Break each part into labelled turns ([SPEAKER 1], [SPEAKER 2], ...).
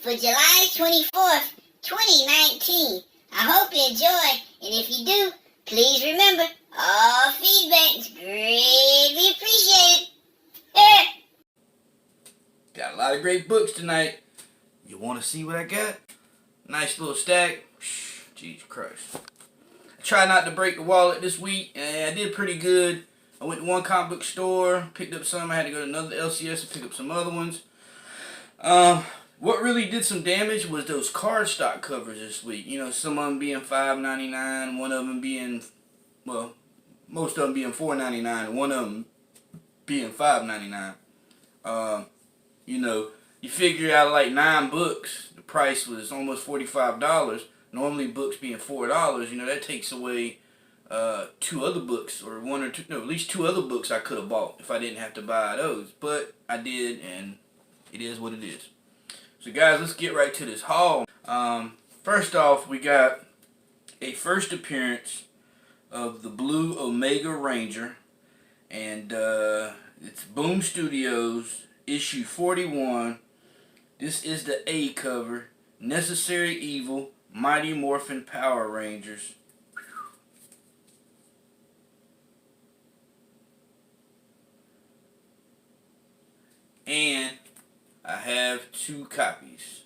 [SPEAKER 1] for July 24th, 2019. I hope you enjoy, and if you do, please remember, all feedback is greatly appreciated.
[SPEAKER 2] Got a lot of great books tonight. You want to see what I got? Nice little stack. Jesus Christ. I tried not to break the wallet this week, and I did pretty good. I went to one comic book store, picked up some. I had to go to another LCS to pick up some other ones. What really did some damage was those cardstock covers this week. You know, some of them being $5.99, one of them being, well, most of them being $4.99, one of them being $5.99. You know, you figure out like 9 books, the price was almost $45. Normally books being $4, you know, that takes away 2 other books, or 1 or 2, no, at least 2 other books I could have bought if I didn't have to buy those. But I did, and it is what it is. So guys, let's get right to this haul. First off, we got a first appearance of the Blue Omega Ranger, and it's Boom Studios, issue 41. This is the A cover. Necessary Evil, Mighty Morphin Power Rangers. And I have 2 copies.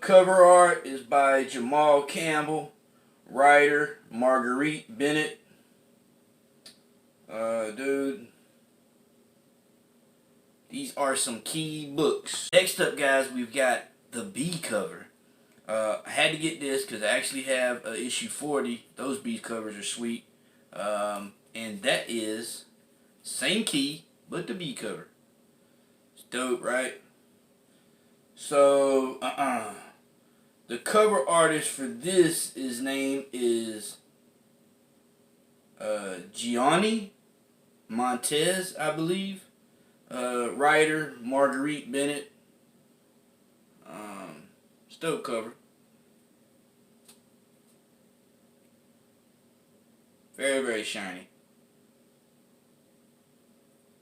[SPEAKER 2] Cover art is by Jamal Campbell. Writer, Marguerite Bennett. Dude, these are some key books. Next up, guys, we've got the B cover. I had to get this because I actually have issue 40. Those B covers are sweet. And that is same key, but the B cover. It's dope, right? So, the cover artist for this, his name is Gianni Montez, I believe. Writer, Marguerite Bennett. Dope cover. Very, very shiny.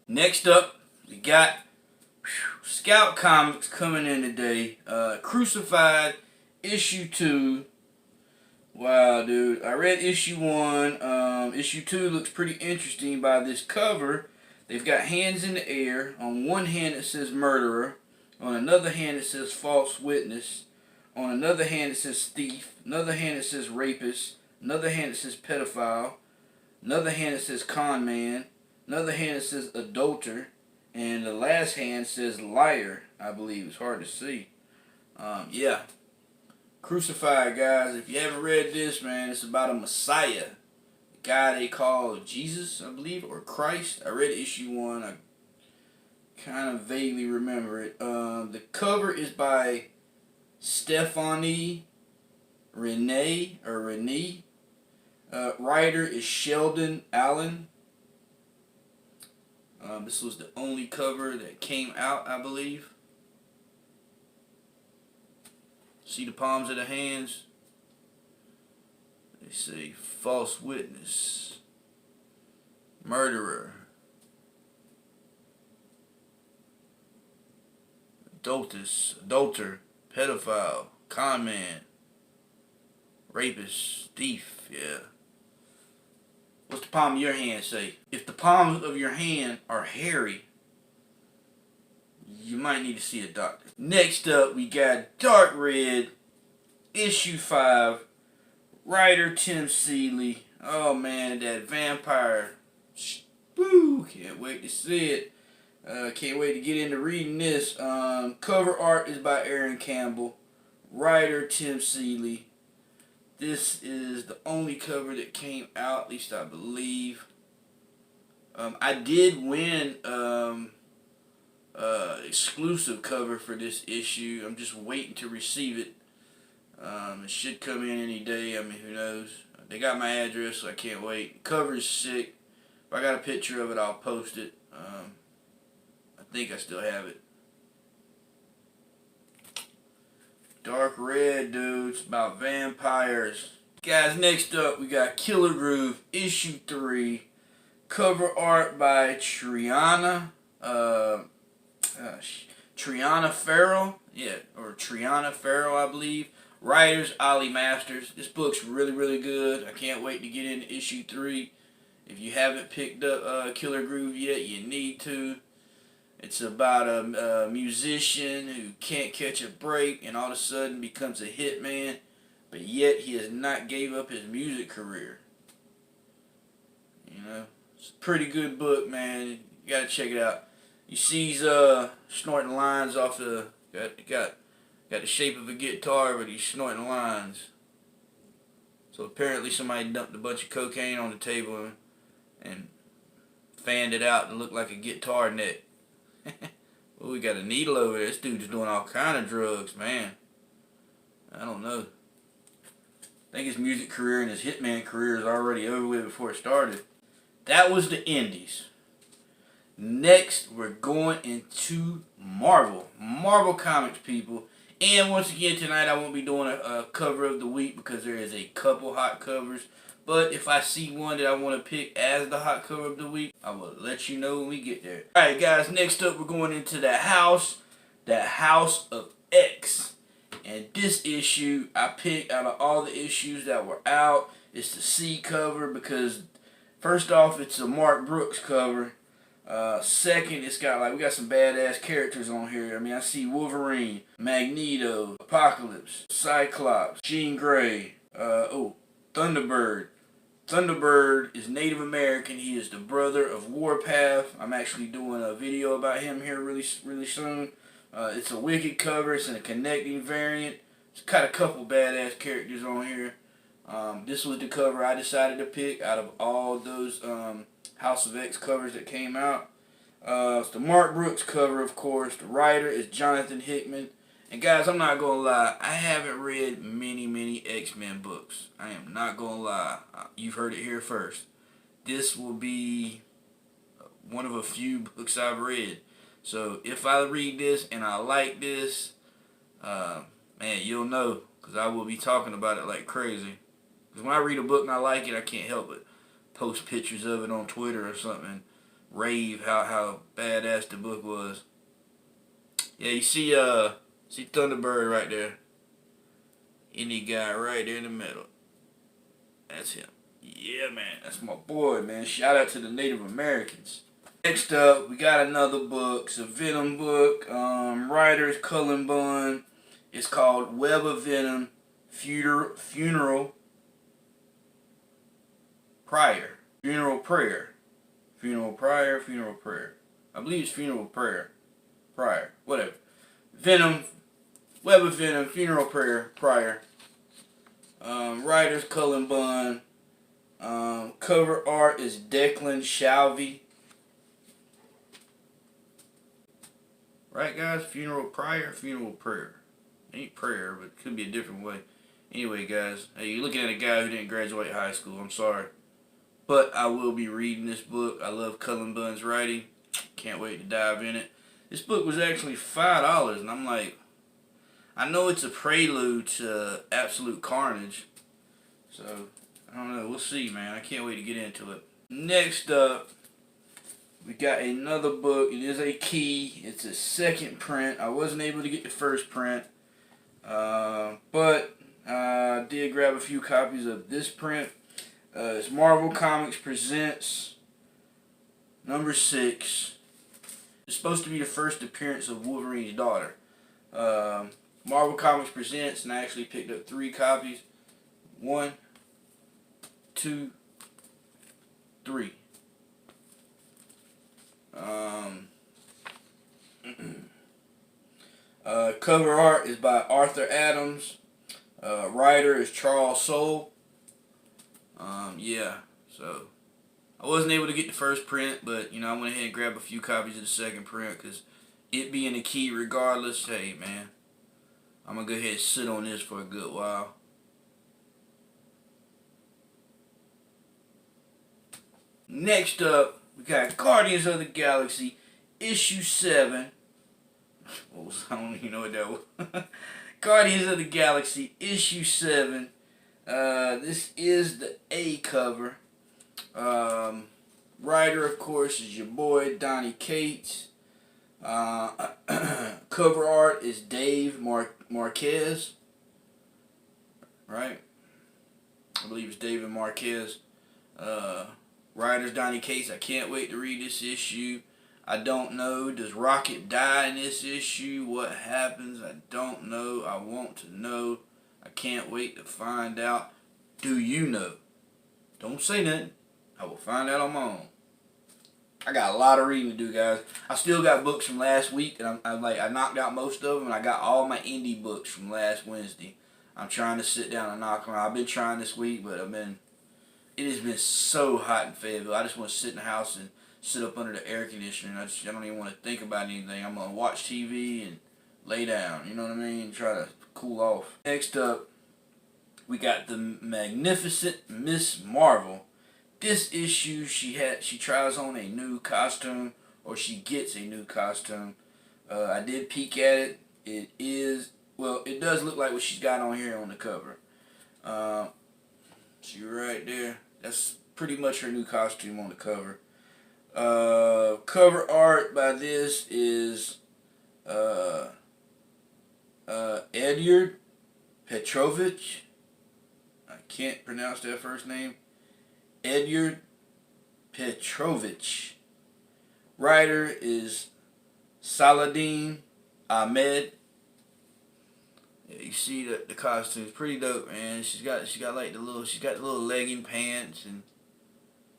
[SPEAKER 2] Next up, we got Scout Comics coming in today. Crucified, issue 2. Wow, dude. I read issue 1. Issue 2 looks pretty interesting by this cover. They've got hands in the air. On one hand it says murderer. On another hand it says false witness. On another hand it says thief. Another hand it says rapist. Another hand it says pedophile. Another hand it says con man. Another hand it says adulterer. And the last hand says liar, I believe. It's hard to see. Yeah. Crucified, guys. If you haven't read this, man, it's about a Messiah. A guy they call Jesus, I believe, or Christ. I read issue 1. I kind of vaguely remember it. The cover is by Stephanie Renee. Writer is Sheldon Allen. This was the only cover that came out, I believe. See the palms of the hands? They say false witness, murderer, adulterer, pedophile, con man, rapist, thief, yeah. What's the palm of your hand say? If the palms of your hand are hairy, you might need to see a doctor. Next up, we got Dark Red, issue 5. Writer Tim Seeley. Oh man, that vampire. Woo! Can't wait to see it. Can't wait to get into reading this. Cover art is by Aaron Campbell. Writer Tim Seeley. This is the only cover that came out, at least I believe. I did win exclusive cover for this issue. I'm just waiting to receive it. It should come in any day. I mean, who knows? They got my address, so I can't wait. The cover is sick. If I got a picture of it, I'll post it. I think I still have it. Dark Red, dude. It's about vampires. Guys, next up we got Killer Groove issue 3, cover art by Triana Farrell, or Triana Farrell, I believe. Writers Ollie Masters. This book's really good. I can't wait to get into issue 3. If you haven't picked up Killer Groove yet, you need to. It's about a musician who can't catch a break and all of a sudden becomes a hitman, but yet he has not gave up his music career. You know, it's a pretty good book, man. You gotta check it out. You see he's snorting lines off the got the shape of a guitar, but he's snorting lines. So apparently somebody dumped a bunch of cocaine on the table and fanned it out and looked like a guitar neck. Well, we got a needle over there. This dude's doing all kind of drugs, man. I don't know. I think his music career and his hitman career is already over with before it started. That was the indies. Next, we're going into Marvel. Marvel Comics, people. And once again, tonight I won't be doing a cover of the week because there is a couple hot covers. But if I see one that I want to pick as the hot cover of the week, I will let you know when we get there. Alright guys, next up we're going into the House of X. And this issue, I picked out of all the issues that were out, it's the C cover because first off, it's a Mark Brooks cover. Second, it's got we got some badass characters on here. I mean, I see Wolverine, Magneto, Apocalypse, Cyclops, Jean Grey, Thunderbird. Thunderbird is Native American. He is the brother of Warpath. I'm actually doing a video about him here really soon. It's a wicked cover. It's in a connecting variant. It's got a couple badass characters on here. This was the cover I decided to pick out of all those House of X covers that came out. It's the Mark Brooks cover, of course. The writer is Jonathan Hickman. And guys, I'm not going to lie, I haven't read many X-Men books. I am not going to lie. You've heard it here first. This will be one of a few books I've read. So if I read this and I like this, man, you'll know. Because I will be talking about it like crazy. Because when I read a book and I like it, I can't help but post pictures of it on Twitter or something and rave how badass the book was. Yeah, you see Thunderbird right there. Any guy right there in the middle. That's him. Yeah, man. That's my boy, man. Shout out to the Native Americans. Next up, we got another book. It's a Venom book. Writers Cullen Bunn. It's called Web of Venom Funeral Prayer. I believe it's Funeral Prayer. Whatever. Venom. Web of Venom, Funeral Prayer. Writers Cullen Bunn. Cover art is Declan Shalvey. Right, guys? Funeral Prayer. Ain't prayer, but it could be a different way. Anyway, guys, hey, you're looking at a guy who didn't graduate high school. I'm sorry. But I will be reading this book. I love Cullen Bunn's writing. Can't wait to dive in it. This book was actually $5, and I'm like, I know it's a prelude to Absolute Carnage. So, I don't know. We'll see, man. I can't wait to get into it. Next up, we got another book. It is a key. It's a second print. I wasn't able to get the first print. But I did grab a few copies of this print. It's Marvel Comics Presents number 6. It's supposed to be the first appearance of Wolverine's daughter. Marvel Comics Presents, and I actually picked up 3 copies. 1, 2, 3. Cover art is by Arthur Adams. Writer is Charles Soule. Yeah, so I wasn't able to get the first print, but, you know, I went ahead and grabbed a few copies of the second print because it being a key regardless, hey, man, I'm going to go ahead and sit on this for a good while. Next up, we got Guardians of the Galaxy, issue 7. I don't even know what that was. Guardians of the Galaxy, issue 7. This is the A cover. Writer, of course, is your boy Donnie Cates. Cover art is Dave Marquez. Right? I believe it's David Marquez. Writer's Donnie Cates. I can't wait to read this issue. I don't know. Does Rocket die in this issue? What happens? I don't know. I want to know. I can't wait to find out. Do you know? Don't say nothing. I will find out on my own. I got a lot of reading to do, guys. I still got books from last week, and I knocked out most of them, and I got all my indie books from last Wednesday. I'm trying to sit down and knock them out. I've been trying this week, but it has been so hot in Fayetteville. I just want to sit in the house and sit up under the air conditioner. I don't even want to think about anything. I'm going to watch TV and lay down. You know what I mean? Try to cool off. Next up, we got the magnificent Miss Marvel. This issue, she tries on a new costume, or she gets a new costume. I did peek at it. It does look like what she's got on here on the cover. See right there. That's pretty much her new costume on the cover. Cover art by this is Edyard Petrovich. I can't pronounce that first name. Edyard Petrovich. Writer is Saladin Ahmed. Yeah, you see the costume is pretty dope, man. She's got like the little legging pants, and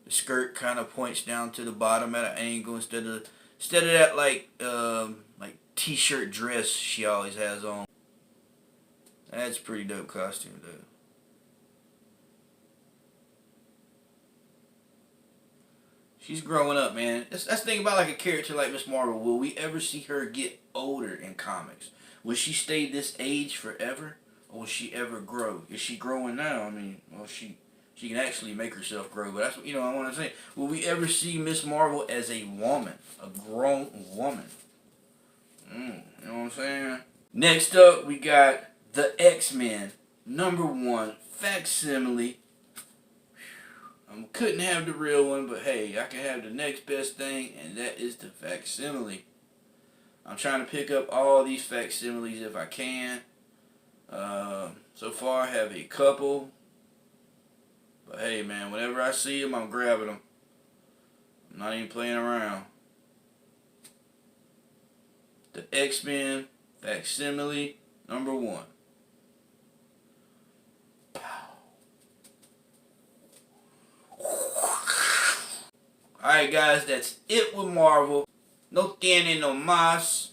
[SPEAKER 2] the skirt kind of points down to the bottom at an angle instead of that like t-shirt dress she always has on. That's a pretty dope costume though. She's growing up, man. That's the thing about like a character like Miss Marvel. Will we ever see her get older in comics? Will she stay this age forever? Or will she ever grow? Is she growing now? I mean, well, she can actually make herself grow. But that's what, I want to say. Will we ever see Miss Marvel as a woman? A grown woman? You know what I'm saying? Next up, we got the X-Men. #1 facsimile. I couldn't have the real one, but hey, I can have the next best thing, and that is the facsimile. I'm trying to pick up all these facsimiles if I can. So far, I have a couple. But hey, man, whenever I see them, I'm grabbing them. I'm not even playing around. The X-Men facsimile #1. Alright guys, that's it with Marvel. No tiene no más.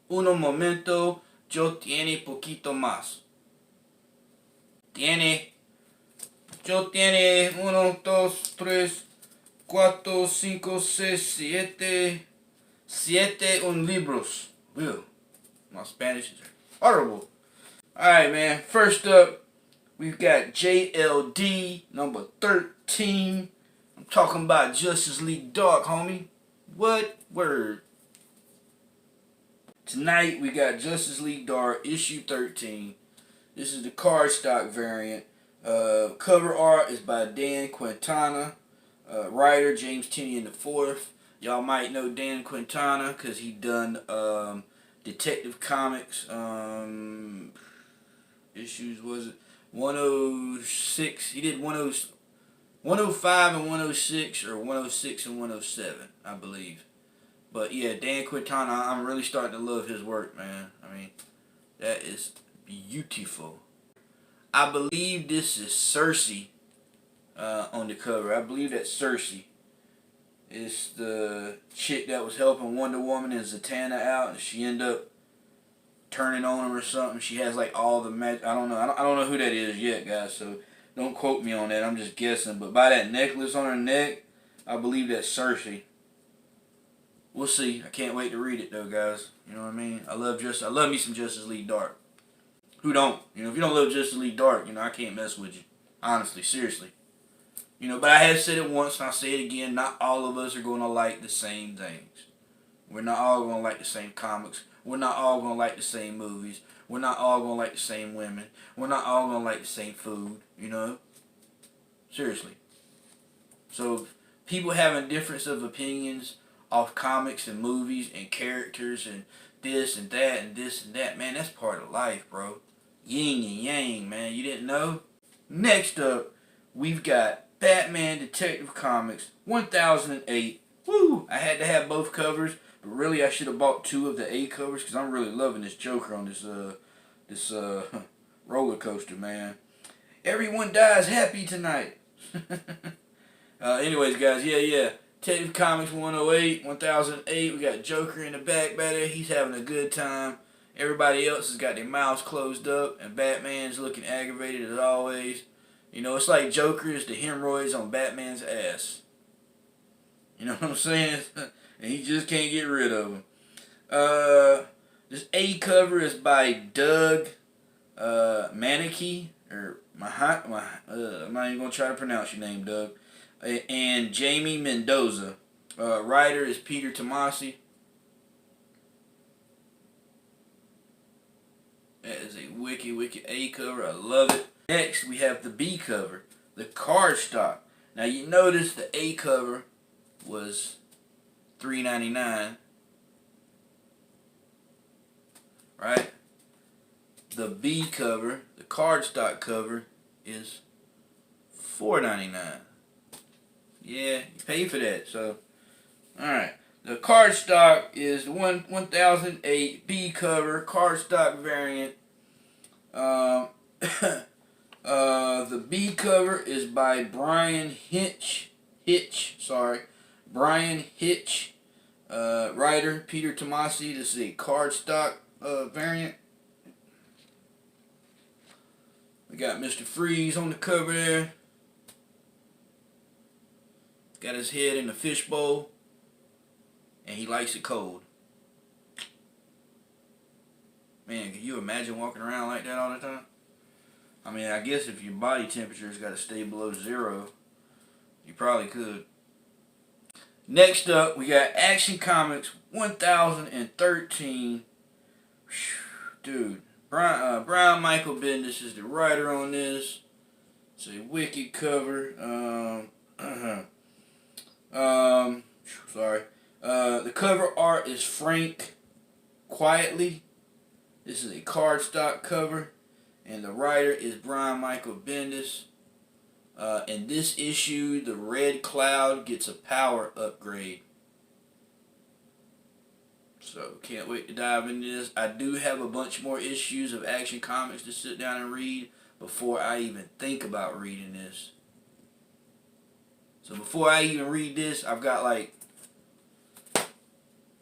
[SPEAKER 2] Uno momento, yo tiene poquito más. Yo tiene 1, 2, 3, 4, 5, 6, 7 libros. Ew. My Spanish is horrible. Alright, man. First up, we've got JLD #13. I'm talking about Justice League Dark, homie. What? Word. Tonight, we got Justice League Dark, issue 13. This is the cardstock variant. Cover art is by Dan Quintana. Writer, James Tynion IV. Y'all might know Dan Quintana because he done Detective Comics. Issues, was it 106? He did 105 and 106, or 106 and 107, I believe. But yeah, Dan Quintana, I'm really starting to love his work, man. I mean, that is beautiful. I believe this is Cersei on the cover. I believe that's Cersei. It's the chick that was helping Wonder Woman and Zatanna out, and she ended up turning on him or something. She has like all the magic. I don't know. I don't know who that is yet, guys. So don't quote me on that. I'm just guessing. But by that necklace on her neck, I believe that's Cersei. We'll see. I can't wait to read it though, guys. You know what I mean? I love me some Justice League Dark. Who don't? If you don't love Justice League Dark, I can't mess with you. Honestly, seriously. But I have said it once and I'll say it again. Not all of us are going to like the same things. We're not all going to like the same comics. We're not all going to like the same movies. We're not all gonna like the same women. We're not all gonna like the same food, you know? Seriously. So people having difference of opinions off comics and movies and characters and this and that and this and that, man, that's part of life, bro. Yin and yang, man. You didn't know? Next up, we've got Batman Detective Comics 1008. Woo! I had to have both covers, but really I should have bought 2 of the A covers because I'm really loving this Joker on this roller coaster, man. Everyone dies happy tonight. Anyways, guys, yeah. Detective Comics 108, 1008. We got Joker in the back there. He's having a good time. Everybody else has got their mouths closed up, and Batman's looking aggravated as always. You know, it's like Joker is the hemorrhoids on Batman's ass. You know what I'm saying? And he just can't get rid of them. This A cover is by Doug Manicky, or I'm not even going to try to pronounce your name, Doug. And Jamie Mendoza. Writer is Peter Tomasi. That is a wicked A cover. I love it. Next, we have the B cover, the cardstock. Now, you notice the A cover was $3.99, right? The B cover, the cardstock cover, is $4.99. Yeah, you pay for that. So, all right. The cardstock is the 1008 B cover cardstock variant. The B cover is by Brian Hitch. Brian Hitch. Writer Peter Tomasi. This is a cardstock variant. We got Mr. Freeze on the cover there. Got his head in a fishbowl. And he likes it cold. Man, can you imagine walking around like that all the time? I mean, I guess if your body temperature's got to stay below 0, you probably could. Next up, we got Action Comics 1013. Dude, Brian Michael Bendis is the writer on this. It's a wicked cover. Sorry. The cover art is Frank Quietly. This is a cardstock cover. And the writer is Brian Michael Bendis. In this issue, the Red Cloud gets a power upgrade. So, can't wait to dive into this. I do have a bunch more issues of Action Comics to sit down and read before I even think about reading this. So, before I even read this, I've got like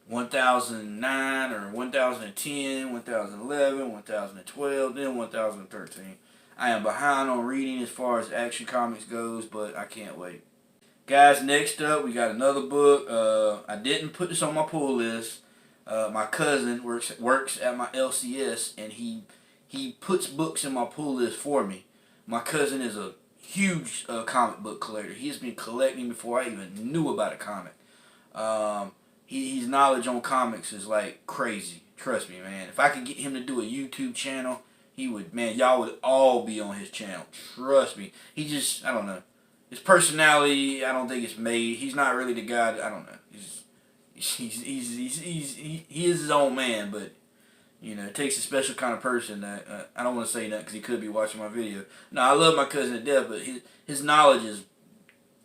[SPEAKER 2] 1009 or 1010, 1011, 1012, then 1013. I am behind on reading as far as Action Comics goes, but I can't wait. Guys, next up, we got another book. I didn't put this on my pull list. My cousin works at my LCS, and he puts books in my pull list for me. My cousin is a huge comic book collector. He's been collecting before I even knew about a comic. His knowledge on comics is like crazy. Trust me, man. If I could get him to do a YouTube channel, he would, man, y'all would all be on his channel. Trust me. He just, I don't know. His personality, I don't think it's made. He's not really the guy that, I don't know. He is his own man, but, you know, it takes a special kind of person that, I don't want to say that because he could be watching my video. No, I love my cousin to death, but his knowledge is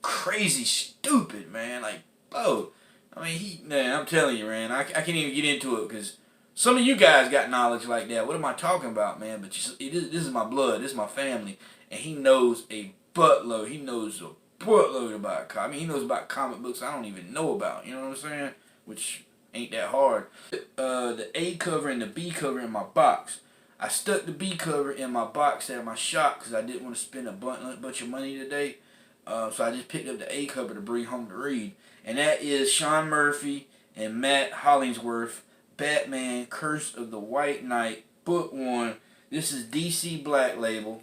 [SPEAKER 2] crazy stupid, man. Like, oh, I mean, man, I'm telling you, man, I can't even get into it because some of you guys got knowledge like that. What am I talking about, man? But this is my blood. This is my family. And he knows a buttload. He knows a buttload about I mean, he knows about comic books I don't even know about. You know what I'm saying? Which ain't that hard. The A cover and the B cover in my box. I stuck the B cover in my box at my shop because I didn't want to spend a bunch of money today. So I just picked up the A cover to bring home to read. And that is Sean Murphy and Matt Hollingsworth, Batman, Curse of the White Knight, Book 1. This is DC Black Label.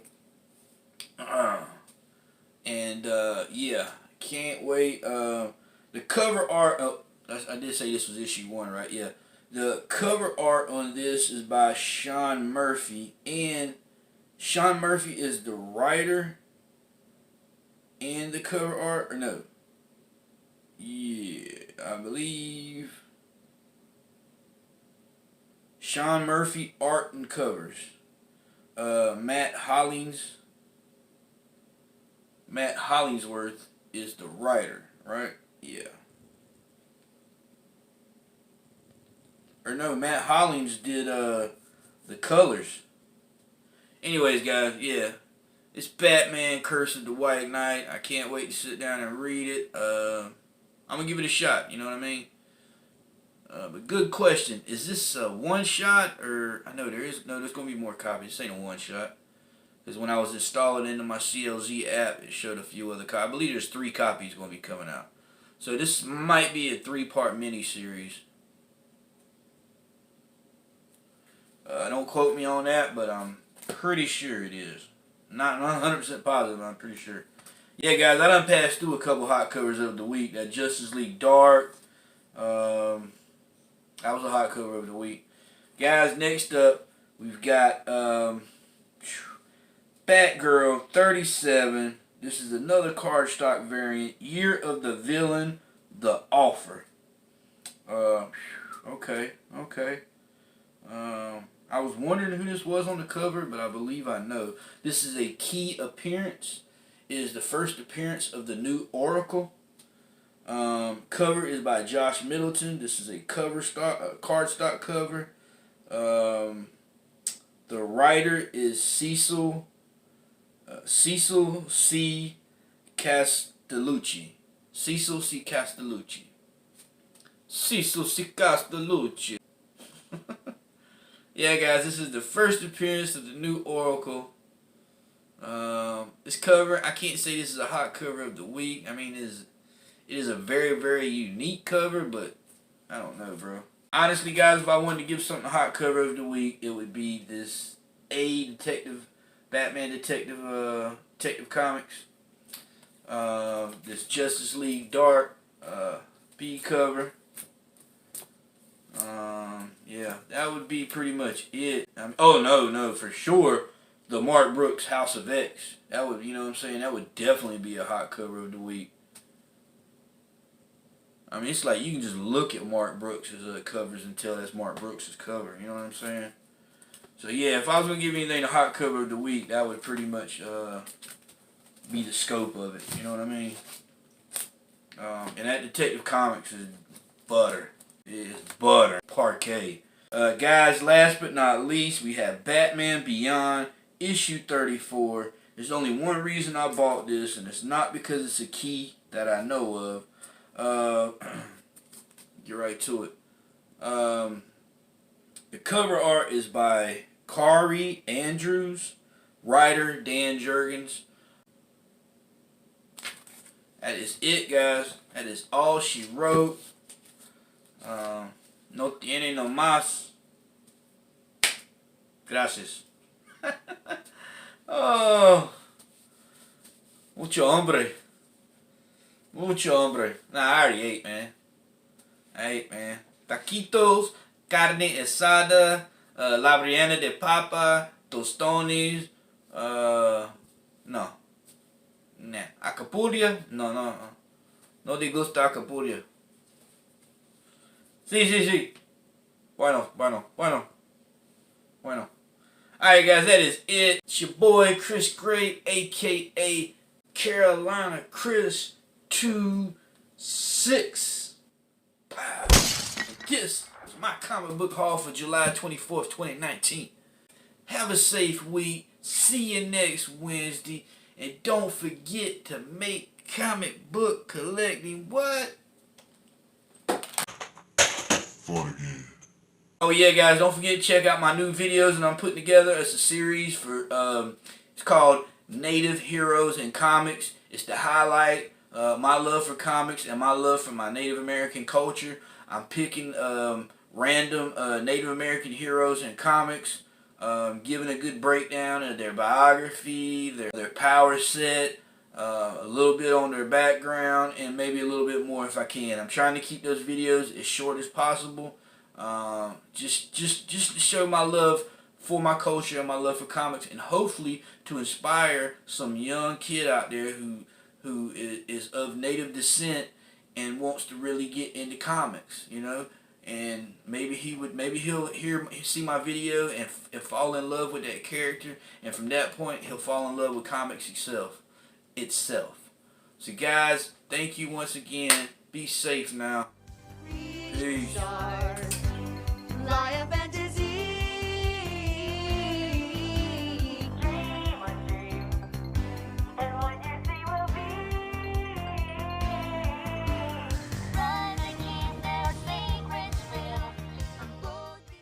[SPEAKER 2] Yeah, can't wait. The cover art, I did say this was issue 1, right? Yeah. The cover art on this is by Sean Murphy, and Sean Murphy is the writer and the cover art, or no? Yeah, I believe Sean Murphy art and covers. Matt Hollingsworth is the writer, right? Yeah. Or no, Matt Hollings did the colors. Anyways, guys, yeah. It's Batman Curse of the White Knight. I can't wait to sit down and read it. I'm going to give it a shot, you know what I mean? But good question. Is this a one shot, or I know there's going to be more copies. This ain't a one shot. Because when I was installing into my CLZ app, it showed a few other copies. I believe there's 3 copies going to be coming out. So this might be a 3-part mini-series. Don't quote me on that, but I'm pretty sure it is. Not 100% positive, but I'm pretty sure. Yeah, guys, I done passed through a couple hot covers of the week. That Justice League Dark. That was a hot cover of the week. Guys, next up, we've got Batgirl 37. This is another cardstock variant. Year of the Villain, The Offer. Okay. I was wondering who this was on the cover, but I believe I know. This is a key appearance. It is the first appearance of the new Oracle. Cover is by Josh Middleton. This is a cardstock cover. The writer is Cecil C. Castellucci. Cecil C. Castellucci. Cecil C. Castellucci. Yeah, guys, this is the first appearance of the new Oracle. This cover, I can't say this is a hot cover of the week. I mean, it is a very, very unique cover, but I don't know, bro. Honestly, guys, if I wanted to give something a hot cover of the week, it would be this Batman Detective Comics. This Justice League Dark B cover. Yeah, that would be pretty much it. Oh no, for sure, the Mark Brooks House of X. That would, you know what I'm saying? That would definitely be a hot cover of the week. I mean, it's like you can just look at Mark Brooks' covers and tell that's Mark Brooks' cover. You know what I'm saying? So yeah, if I was gonna give anything a hot cover of the week, that would pretty much be the scope of it. You know what I mean? And that Detective Comics is butter. It is butter. Parquet. Guys, last but not least, we have Batman Beyond, issue 34. There's only one reason I bought this, and it's not because it's a key that I know of. Get right to it. The cover art is by Kari Andrews, writer Dan Jurgens. That is it, guys. That is all she wrote. No tiene no más. Gracias. Oh. Mucho hombre. Mucho hombre. Nah, I already ate, man. Taquitos, carne asada, la briana de papa, tostones, no. Nah. Acapulia? No. No te gusta acapulia. Sí. Bueno. Alright, guys, that is it. It's your boy, Chris Gray, a.k.a. CarolinaChris26. This is my comic book haul for July 24th, 2019. Have a safe week. See you next Wednesday. And don't forget to make comic book collecting what? Fun again. Oh yeah, guys, don't forget to check out my new videos that I'm putting together. It's a series for, it's called Native Heroes in Comics. It's to highlight my love for comics and my love for my Native American culture. I'm picking random Native American heroes in comics, giving a good breakdown of their biography, their power set, a little bit on their background, and maybe a little bit more if I can. I'm trying to keep those videos as short as possible. Just to show my love for my culture and my love for comics, and hopefully to inspire some young kid out there who is of native descent and wants to really get into comics, you know. And maybe he'll see my video and fall in love with that character, and from that point he'll fall in love with comics itself. So guys, thank you once again. Be safe now. Peace.